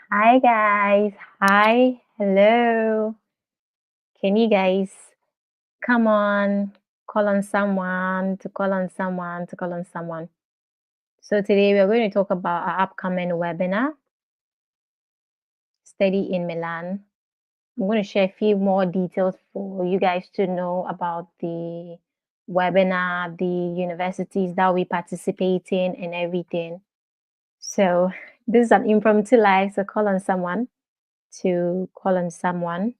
Hi guys. Hi. Hello. Can you guys come on? Call on someone to call on someone to call on someone. So today we're going to talk about our upcoming webinar, Study in Milan. I'm going to share a few more details for you guys to know about the webinar, the universities that we participate in and everything. So this is an impromptu live, so call on someone to call on someone.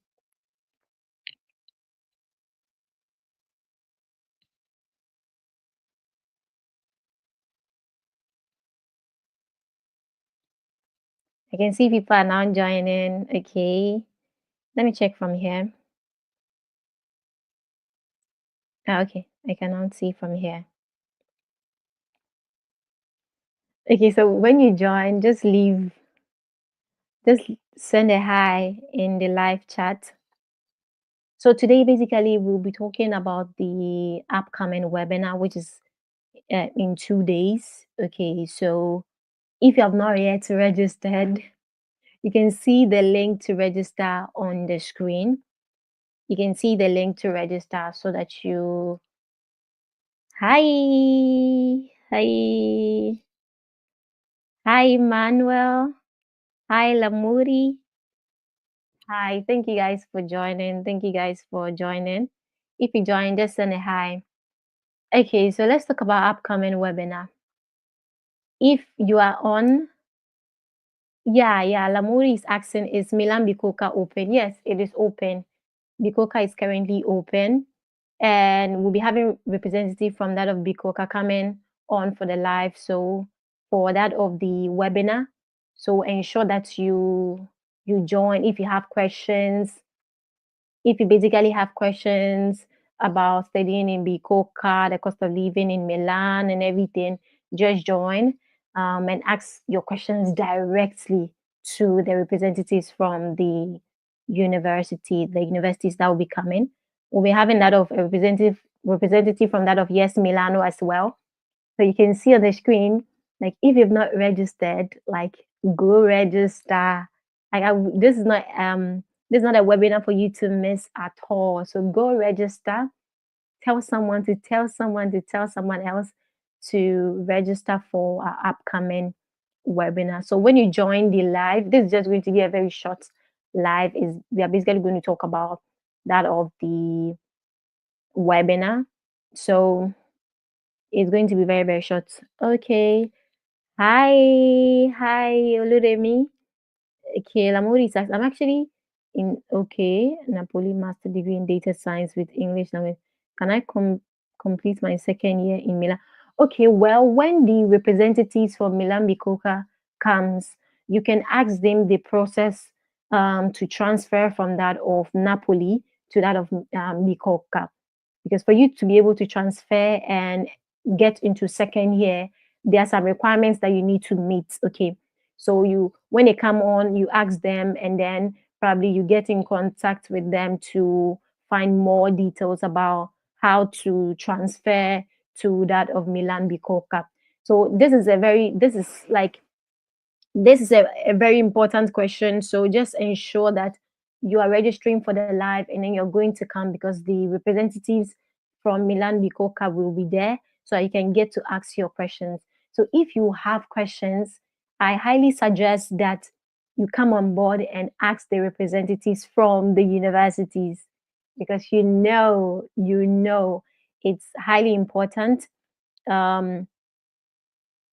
I can see people are now joining. Okay. Let me check from here. Okay. I cannot see from here. Okay. So when you join, just send a hi in the live chat. So today, basically, we'll be talking about the upcoming webinar, which is in 2 days. Okay. So if you have not yet registered, you can see the link to register on the screen. You can see the link to register so that you Hi. Hi. Hi, Manuel. Hi, Lamuri. Hi. Thank you guys for joining. Thank you guys for joining. If you join, just send a hi. Okay, so let's talk about upcoming webinar. If you are on, yeah, Lamuri is asking, is Milan Bikoka open? Yes, it is open. Bikoka is currently open, and we'll be having representative from that of Bikoka coming on for the live. So for that of the webinar, so ensure that you join if you have questions. If you basically have questions about studying in Bikoka, the cost of living in Milan, and everything, just join and ask your questions directly to the representatives from the universities that will be coming. We'll be having that of a representative from that of Yes Milano as well. So you can see on the screen, like if you've not registered, like go register. This is not a webinar for you to miss at all. So go register. Tell someone to tell someone to tell someone else to register for our upcoming webinar. So when you join the live, this is just going to be a very short live. Is we are basically going to talk about that of the webinar. So it's going to be very, very short. Okay. Hi, Oludemi. Okay, Lamori says, I'm actually in, okay, Napoli master degree in data science with English language. Can I complete my second year in Milan? Okay, well, when the representatives from Milan Bikoka comes, you can ask them the process to transfer from that of Napoli to that of Bikoka. Because for you to be able to transfer and get into second year, there are some requirements that you need to meet. Okay. So you when they come on, you ask them and then probably you get in contact with them to find more details about how to transfer to that of Milan Bikoka. So this is a very important question. So just ensure that you are registering for the live and then you're going to come because the representatives from Milan Bikoka will be there so you can get to ask your questions. So if you have questions, I highly suggest that you come on board and ask the representatives from the universities because you know it's highly important. Um,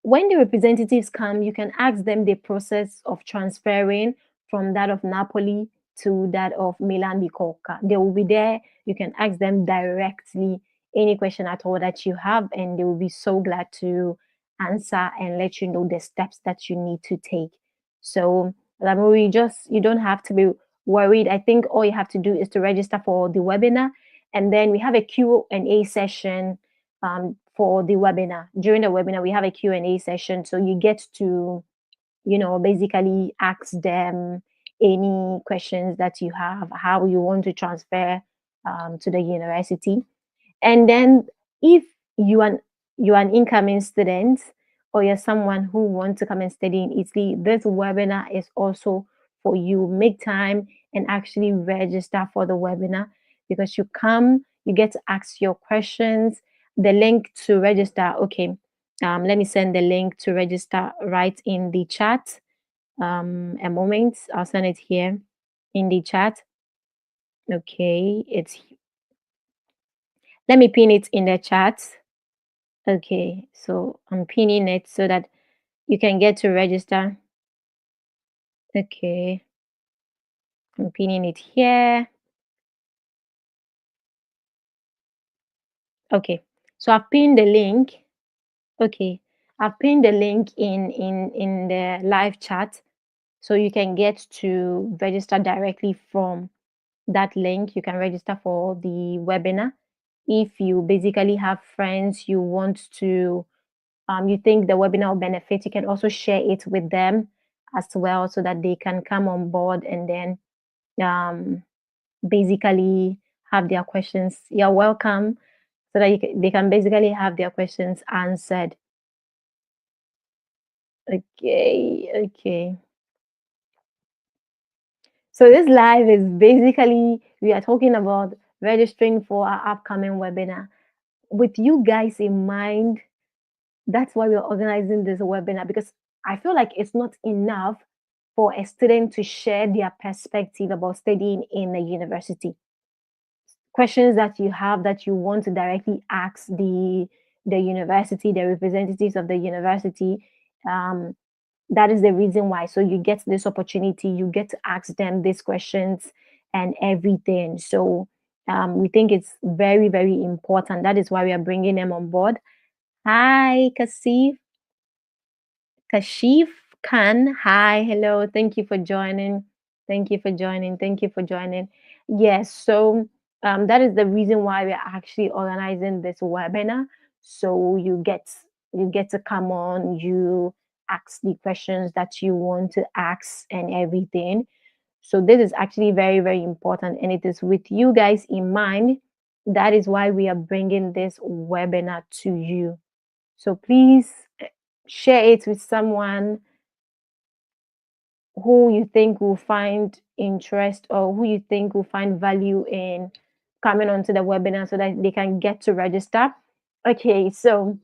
when the representatives come, you can ask them the process of transferring from that of Napoli to that of Milan Bicocca. They will be there. You can ask them directly any question at all that you have, and they will be so glad to answer and let you know the steps that you need to take. So, Lamuri, just you don't have to be worried. I think all you have to do is to register for the webinar, and then we have a Q&A session for the webinar. During the webinar, we have a Q&A session. So you get to, basically ask them any questions that you have, how you want to transfer to the university. And then if you are you are an incoming student or you're someone who wants to come and study in Italy, this webinar is also for you. Make time and actually register for the webinar, because you come, you get to ask your questions. The link to register, okay. Let me send the link to register right in the chat. A moment, I'll send it here in the chat. Okay, let me pin it in the chat. Okay, so I'm pinning it so that you can get to register. Okay, I'm pinning it here. Okay, so I've pinned the link. Okay, I've pinned the link in the live chat, so you can get to register directly from that link. You can register for the webinar. If you basically have friends you want to, you think the webinar will benefit, you can also share it with them as well, so that they can come on board and then um, basically have their questions. You're welcome, so that they can basically have their questions answered. Okay, okay. So this live is basically, we are talking about registering for our upcoming webinar. With you guys in mind, that's why we're organizing this webinar, because I feel like it's not enough for a student to share their perspective about studying in a university. Questions that you have that you want to directly ask the university, the representatives of the university. Um, that is the reason why. So you get this opportunity, you get to ask them these questions and everything. So we think it's very, very important. That is why we are bringing them on board. Hi, Kasif. Kashif Khan. Hi, hello. Thank you for joining. Thank you for joining. Thank you for joining. Yes, so that is the reason why we're actually organizing this webinar. So you get to come on, you ask the questions that you want to ask and everything. So this is actually very, very important, and it is with you guys in mind. That is why we are bringing this webinar to you. So please share it with someone who you think will find interest, or who you think will find value in coming onto the webinar, so that they can get to register. Okay, so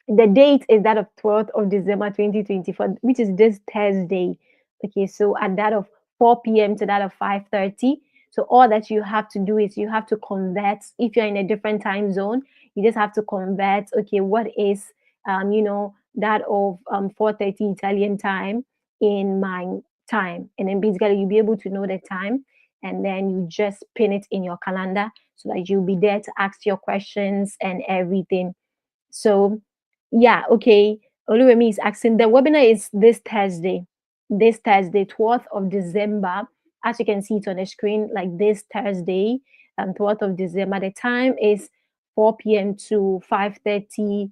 the date is that of 12th of December 2024, which is this Thursday. Okay, so at that of 4 p.m. to that of 5:30. So all that you have to do is you have to convert. If you're in a different time zone, you just have to convert. Okay, what is that of 4:30 Italian time in my time, and then basically you'll be able to know the time, and then you just pin it in your calendar so that you'll be there to ask your questions and everything. So, yeah, okay. Oluwemi is asking, the webinar is this Thursday, 12th of December. As you can see it on the screen, like this Thursday, 12th of December. The time is 4 p.m. to 5:30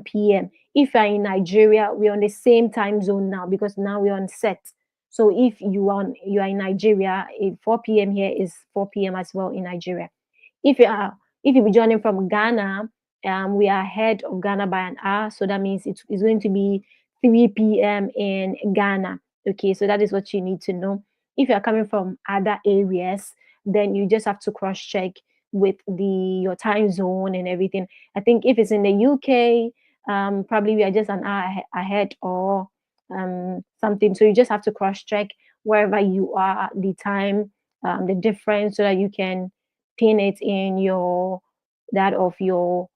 p.m. If you're in Nigeria, we're on the same time zone now, because now we're on set. So if you are in Nigeria, 4 p.m. here is 4 p.m. as well in Nigeria. If you be joining from Ghana, we are ahead of Ghana by an hour, so that means it's going to be 3 p.m. in Ghana. Okay, so that is what you need to know. If you are coming from other areas, then you just have to cross check with the your time zone and everything. I think if it's in the UK, probably we are just an hour ahead, or something. So you just have to cross check wherever you are, the time, the difference, so that you can pin it in your that of your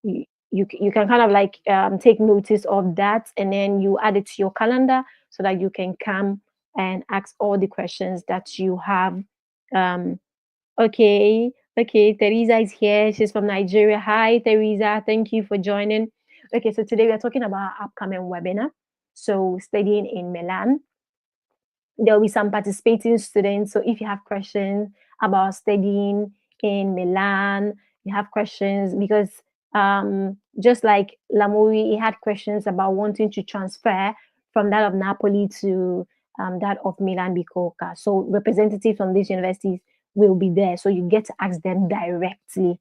you can kind of like take notice of that, and then you add it to your calendar, so that you can come and ask all the questions that you have. um okay, okay, Teresa is here. She's from Nigeria. Hi, Teresa, thank you for joining. Okay, so today we're talking about our upcoming webinar, so studying in Milan. There'll be some participating students. So if you have questions about studying in Milan, you have questions, because just like Lamori, he had questions about wanting to transfer from that of Napoli to that of Milan Bicocca. So representatives from these universities will be there. So you get to ask them directly.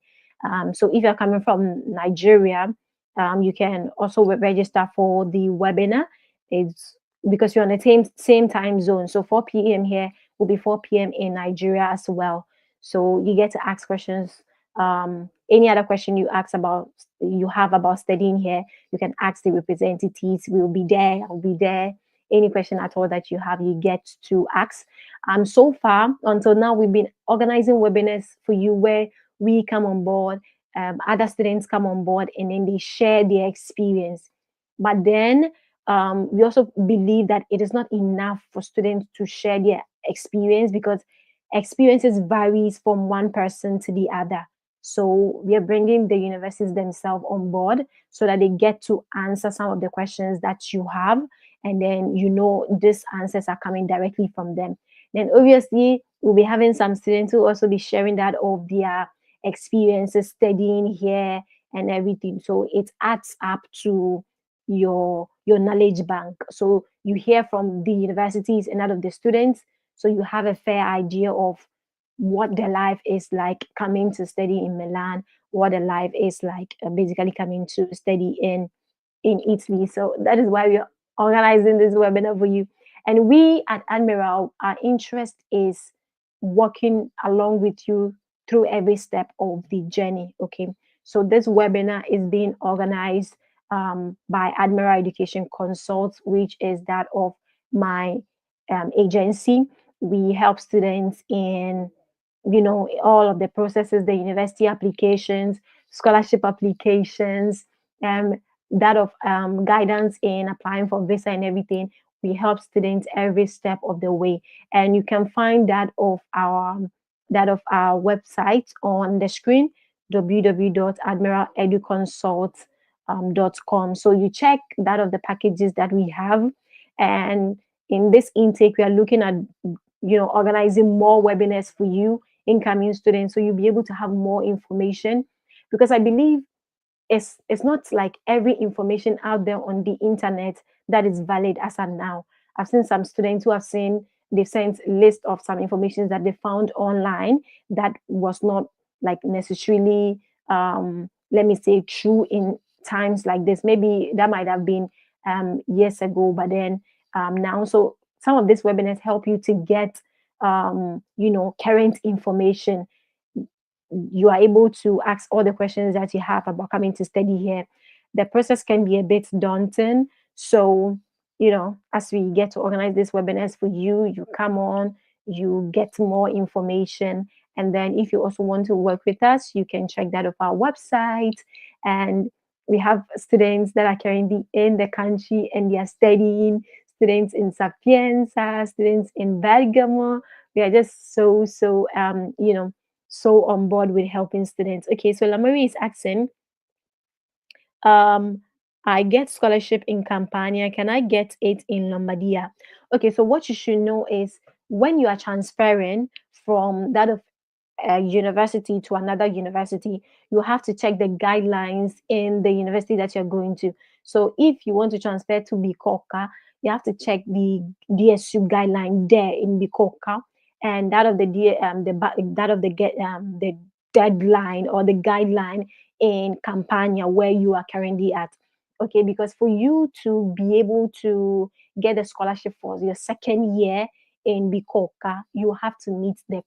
So if you're coming from Nigeria, You can also register for the webinar. It's because you're on the same time zone. So 4 p.m. here will be 4 p.m. in Nigeria as well. So you get to ask questions. Any other question you have about studying here, you can ask the representatives. We'll be there. I'll be there. Any question at all that you have, you get to ask. So far until now, we've been organizing webinars for you where we come on board, other students come on board, and then they share their experience. But then we also believe that it is not enough for students to share their experience because experiences varies from one person to the other. So we are bringing the universities themselves on board so that they get to answer some of the questions that you have, and then these answers are coming directly from them. Then obviously we'll be having some students who also be sharing that of their experiences studying here and everything. So it adds up to your knowledge bank. So you hear from the universities and out of the students, so you have a fair idea of what their life is like coming to study in Milan, what their life is like basically coming to study in Italy. So that is why we are organizing this webinar for you. And we at Admiral, our interest is working along with you through every step of the journey. Okay. So this webinar is being organized by Admiral Education Consult, which is that of my agency. We help students in all of the processes, the university applications, scholarship applications, um, that of guidance in applying for visa and everything. We help students every step of the way, and you can find that of our website on the screen, www.admiraleduconsult.com. So you check that of the packages that we have, and in this intake we are looking at organizing more webinars for you incoming students, so you'll be able to have more information, because I believe it's not like every information out there on the internet that is valid as of now. I've seen some students who have they've sent list of some information that they found online that was not like necessarily let me say true in times like this. Maybe that might have been years ago, but then now, so some of these webinars help you to get current information. You are able to ask all the questions that you have about coming to study here. The process can be a bit daunting. So, as we get to organize these webinars for you, you come on, you get more information. And then if you also want to work with us, you can check that off our website. And we have students that are currently in the country and they are studying, students in Sapienza, students in Bergamo. We are just so on board with helping students. Okay, so Lamari is asking, um, I get scholarship in Campania. Can I get it in Lombardia? Okay, so what you should know is when you are transferring from that of a university to another university, you have to check the guidelines in the university that you're going to. So if you want to transfer to Bikoka, you have to check the DSU guideline there in Bikoka, and that of the deadline or the guideline in Campania where you are currently at. Okay, because for you to be able to get a scholarship for your second year in Bikoka, you have to meet the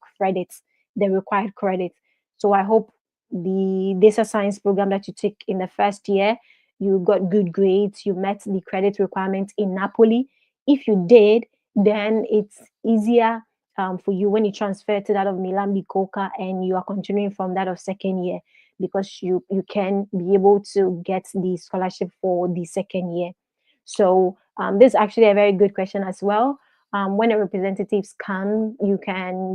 required credits. So I hope the data science program that you took in the first year, you got good grades, you met the credit requirements in Napoli. If you did, then it's easier for you when you transfer to that of Milan Bicocca and you are continuing from that of second year, because you can be able to get the scholarship for the second year. So this is actually a very good question as well. When the representatives come, you can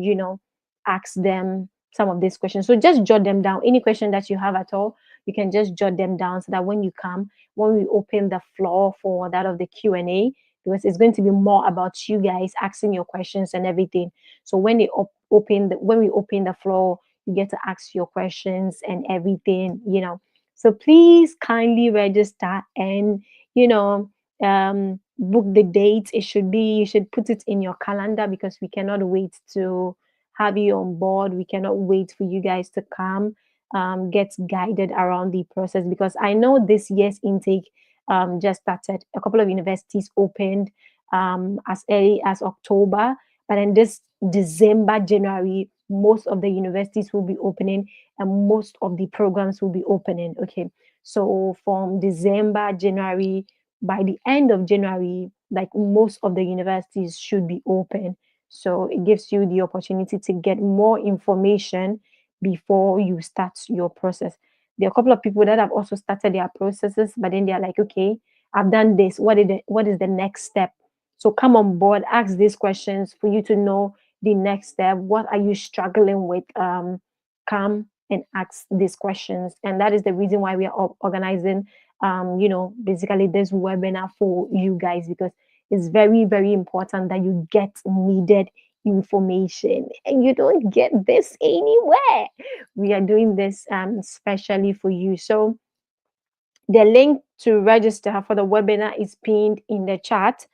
ask them some of these questions. So just jot them down. Any question that you have at all, you can just jot them down so that when you come, when we open the floor for that of the Q&A, because it's going to be more about you guys asking your questions and everything. So when when we open the floor, you get to ask your questions and everything. So please kindly register and you know book the date. You should put it in your calendar, because we cannot wait to have you on board. We cannot wait for you guys to come. gets guided around the process, because I know this year's intake just started. A couple of universities opened as early as October, but in this December, January, most of the universities will be opening and most of the programs will be opening. Okay. So from December, January, by the end of January, like most of the universities should be open. So it gives you the opportunity to get more information before you start your process. There are a couple of people that have also started their processes, but then they're like, okay, I've done this. What is the next step? So come on board, ask these questions for you to know the next step. What are you struggling with? Come and ask these questions. And that is the reason why we are organizing, basically this webinar for you guys, because it's very, very important that you get needed information, and you don't get this anywhere. We are doing this specially for you. So the link to register for the webinar is pinned in the chat.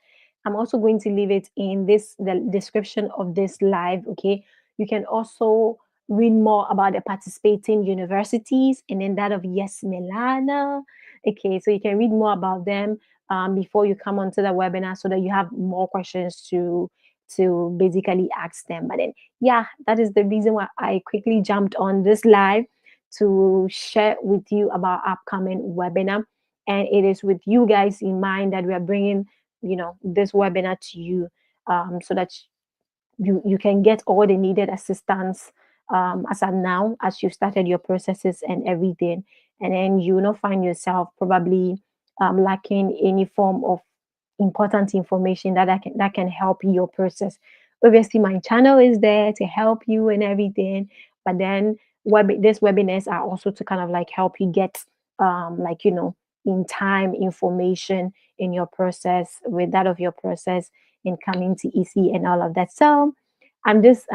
I'm also going to leave it in the description of this live. Okay. You can also read more about the participating universities and then that of Yes Milana. Okay, so you can read more about them before you come onto the webinar, so that you have more questions to basically ask them. But then, yeah, that is the reason why I quickly jumped on this live to share with you about upcoming webinar. And it is with you guys in mind that we are bringing, this webinar to you, so that you can get all the needed assistance as of now, as you started your processes and everything. And then you will not find yourself probably lacking any form of important information that can help your process. Obviously, my channel is there to help you and everything, but then these webinars are also to kind of like help you get in time information in your process, with that of your process, in coming to EC and all of that. So I'm just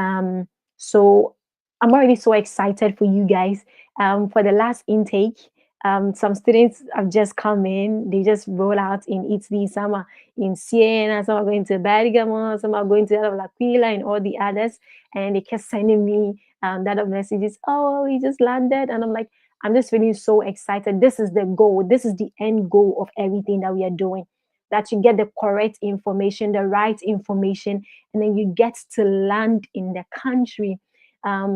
so I'm already so excited for you guys. For the last intake, some students have just come in. They just roll out in Italy. Some are in Siena. Some are going to Bergamo. Some are going to L'Aquila and all the others. And they kept sending me that of messages. Oh, we just landed, and I'm like, I'm just feeling so excited. This is the goal. This is the end goal of everything that we are doing. That you get the correct information, the right information, and then you get to land in the country.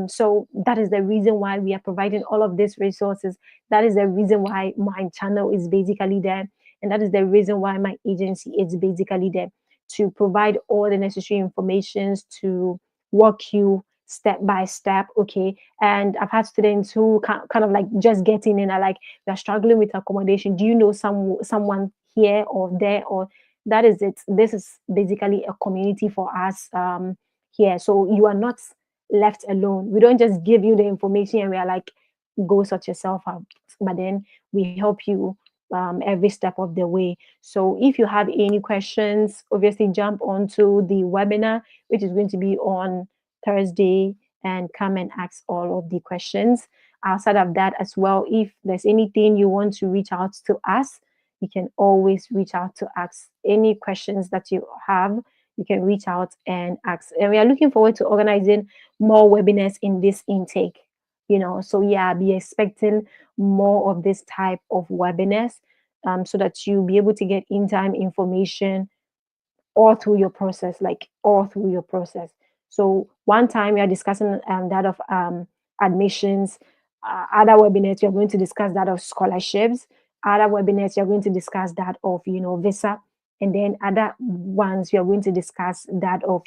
So that is the reason why we are providing all of these resources. That is the reason why my channel is basically there. And that is the reason why my agency is basically there, to provide all the necessary informations to walk you step by step. Okay. And I've had students who kind of like just getting in, are like, we're struggling with accommodation. Do you know someone here or there? Or that is it. This is basically a community for us here. So you are not left alone. We don't just give you the information and we are like, go sort yourself out. But then we help you every step of the way. So if you have any questions, obviously jump onto the webinar, which is going to be on Thursday, and come and ask all of the questions. Outside of that as well, if there's anything you want to reach out to us, you can always reach out to ask any questions that you have. You can reach out and ask. And we are looking forward to organizing more webinars in this intake. So yeah, be expecting more of this type of webinars, so that you'll be able to get in time information all through your process, like all through your process. So one time we are discussing that of admissions. Other webinars we are going to discuss that of scholarships. Other webinars we are going to discuss that of visa, and then other ones we are going to discuss that of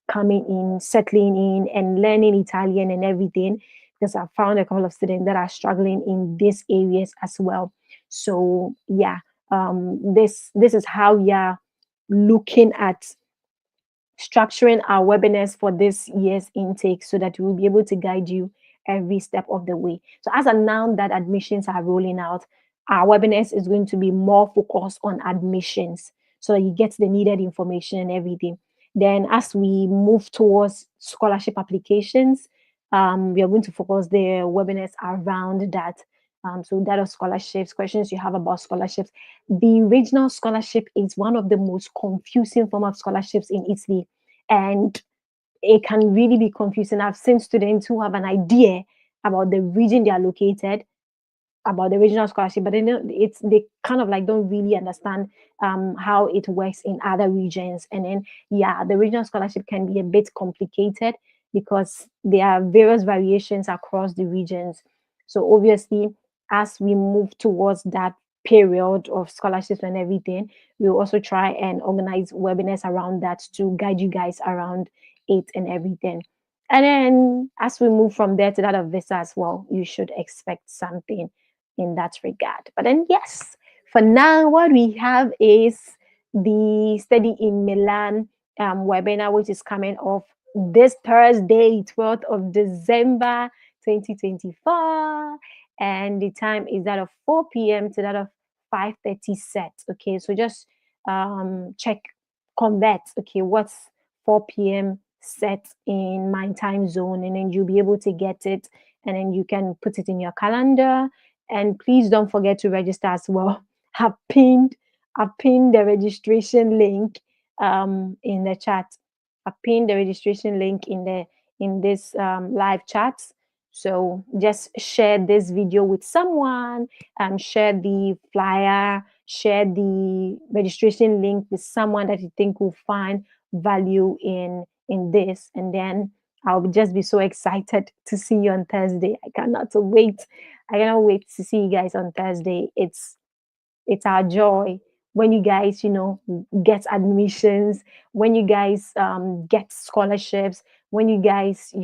coming in, settling in, and learning Italian and everything. Because I found a couple of students that are struggling in these areas as well. So yeah, this is how we are looking at structuring our webinars for this year's intake, so that we'll be able to guide you every step of the way. So as of now that admissions are rolling out, our webinars is going to be more focused on admissions, so that you get the needed information and everything. Then as we move towards scholarship applications, we are going to focus the webinars around that. So that of scholarships, questions you have about scholarships. The regional scholarship is one of the most confusing form of scholarships in Italy, and it can really be confusing. I've seen students who have an idea about the region they are located, about the regional scholarship, but they kind of like don't really understand how it works in other regions. And then yeah, the regional scholarship can be a bit complicated because there are various variations across the regions. So obviously, as we move towards that period of scholarships and everything, we'll also try and organize webinars around that to guide you guys around it and everything. And then as we move from there to that of visa as well, you should expect something in that regard. But then, yes, for now, what we have is the Study in Milan webinar, which is coming off this Thursday, 12th of December 2024. And the time is that of 4 p.m. to that of 5:30 set. Okay, so just check, convert. Okay, what's 4 p.m. set in my time zone, and then you'll be able to get it, and then you can put it in your calendar. And please don't forget to register as well. I've pinned, I've pinned the registration link in the chat. I've pinned the registration link in this live chat. So just share this video with someone, share the flyer, share the registration link with someone that you think will find value in this, and then I'll just be so excited to see you on Thursday. I cannot wait to see you guys on Thursday. It's our joy when you guys, get admissions, when you guys get scholarships, when you guys,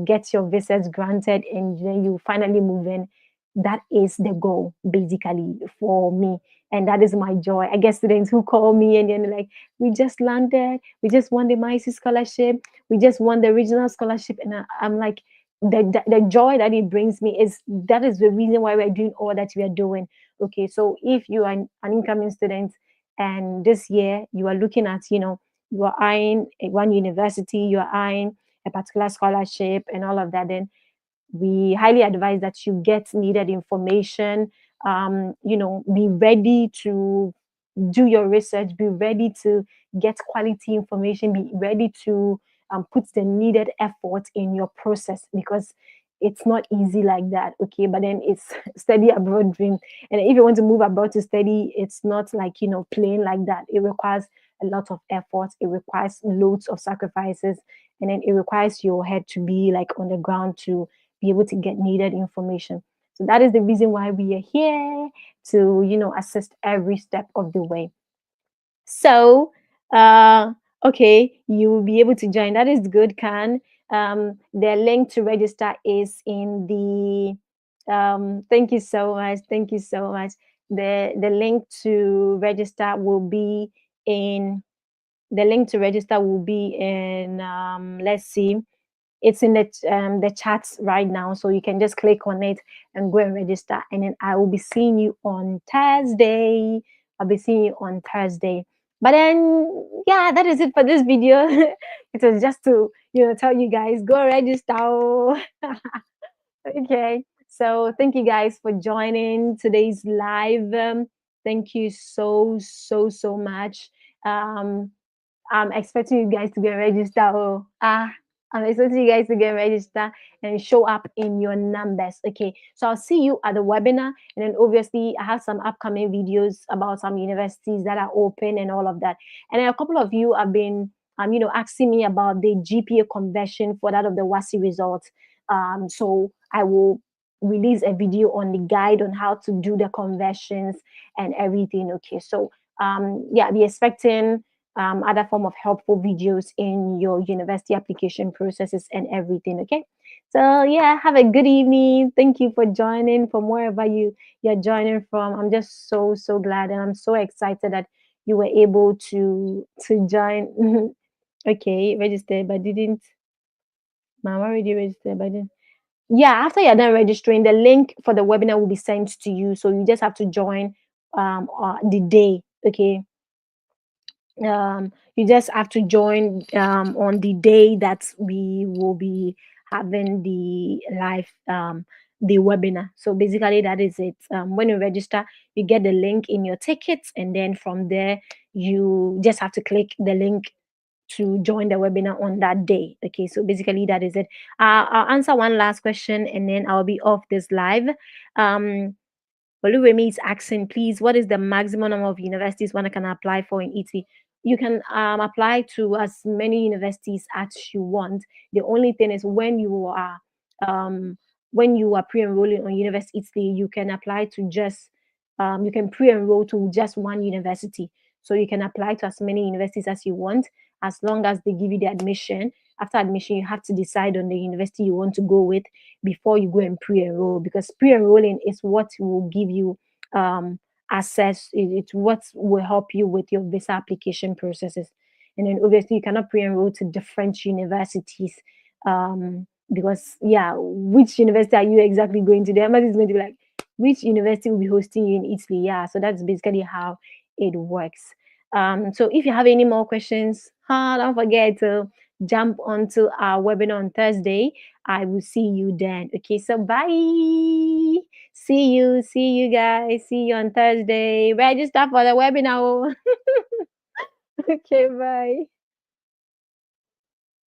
get your visas granted, and then you finally move in. That is the goal, basically, for me. And that is my joy. I get students who call me and then they're like, we just landed, we just won the MICE scholarship, we just won the regional scholarship. And I'm like, the joy that it brings me is that is the reason why we're doing all that we are doing. Okay, so if you are an incoming student and this year you are looking at, you are eyeing one university, you are eyeing a particular scholarship and all of that, then we highly advise that you get needed information. Be ready to do your research, be ready to get quality information, be ready to put the needed effort in your process, because it's not easy like that. Okay, but then it's study abroad dream. And if you want to move abroad to study, it's not like, plain like that. It requires a lot of effort, it requires loads of sacrifices, and then it requires your head to be like on the ground to be able to get needed information. So that is the reason why we are here to, assist every step of the way. So, okay, you will be able to join. That is good, Can. The link to register is in the. Thank you so much. Thank you so much. The link to register will be in. The link to register will be in. Let's see, it's in the chats right now, so you can just click on it and go and register, and then I will be seeing you on Thursday. I'll be seeing you on Thursday. But then, yeah, that is it for this video. It was just to, tell you guys, go register. Okay, so thank you guys for joining today's live. Thank you so much. um I'm expecting you guys to get registered. I'm expecting you guys to get registered and show up in your numbers. Okay, so I'll see you at the webinar, and then obviously I have some upcoming videos about some universities that are open and all of that. And then a couple of you have been, asking me about the GPA conversion for that of the WASI results. So I will release a video on the guide on how to do the conversions and everything. Okay, so yeah, be expecting other form of helpful videos in your university application processes and everything. Okay, so yeah, have a good evening. Thank you for joining from wherever you're joining from. I'm just so glad, and I'm so excited that you were able to join. Okay, register but didn't. Mom already registered but didn't. Yeah, after you're done registering, the link for the webinar will be sent to you, so you just have to join the day. Okay, you just have to join on the day that we will be having the webinar. So basically that is it. When you register, you get the link in your tickets, and then from there you just have to click the link to join the webinar on that day. Okay, so basically that is it. I'll answer one last question and then I'll be off this live. Um, Oluwemi is asking, please, what is the maximum number of universities one can apply for in Italy? You can apply to as many universities as you want. The only thing is um, when you are pre-enrolling on University Italy, you can apply to just you can pre-enroll to just one university. So you can apply to as many universities as you want, as long as they give you the admission. After admission, you have to decide on the university you want to go with before you go and pre-enroll, because pre-enrolling is what will give you um access. It's what will help you with your visa application processes. And then obviously you cannot pre-enroll to different universities, because yeah, which university are you exactly going to? The embassy is going to be like, which university will be hosting you in Italy? Yeah, so that's basically how it works. So if you have any more questions, don't forget to jump onto our webinar on Thursday. I will see you then. Okay, so bye. See you guys. See you on Thursday. Register for the webinar. Okay, bye.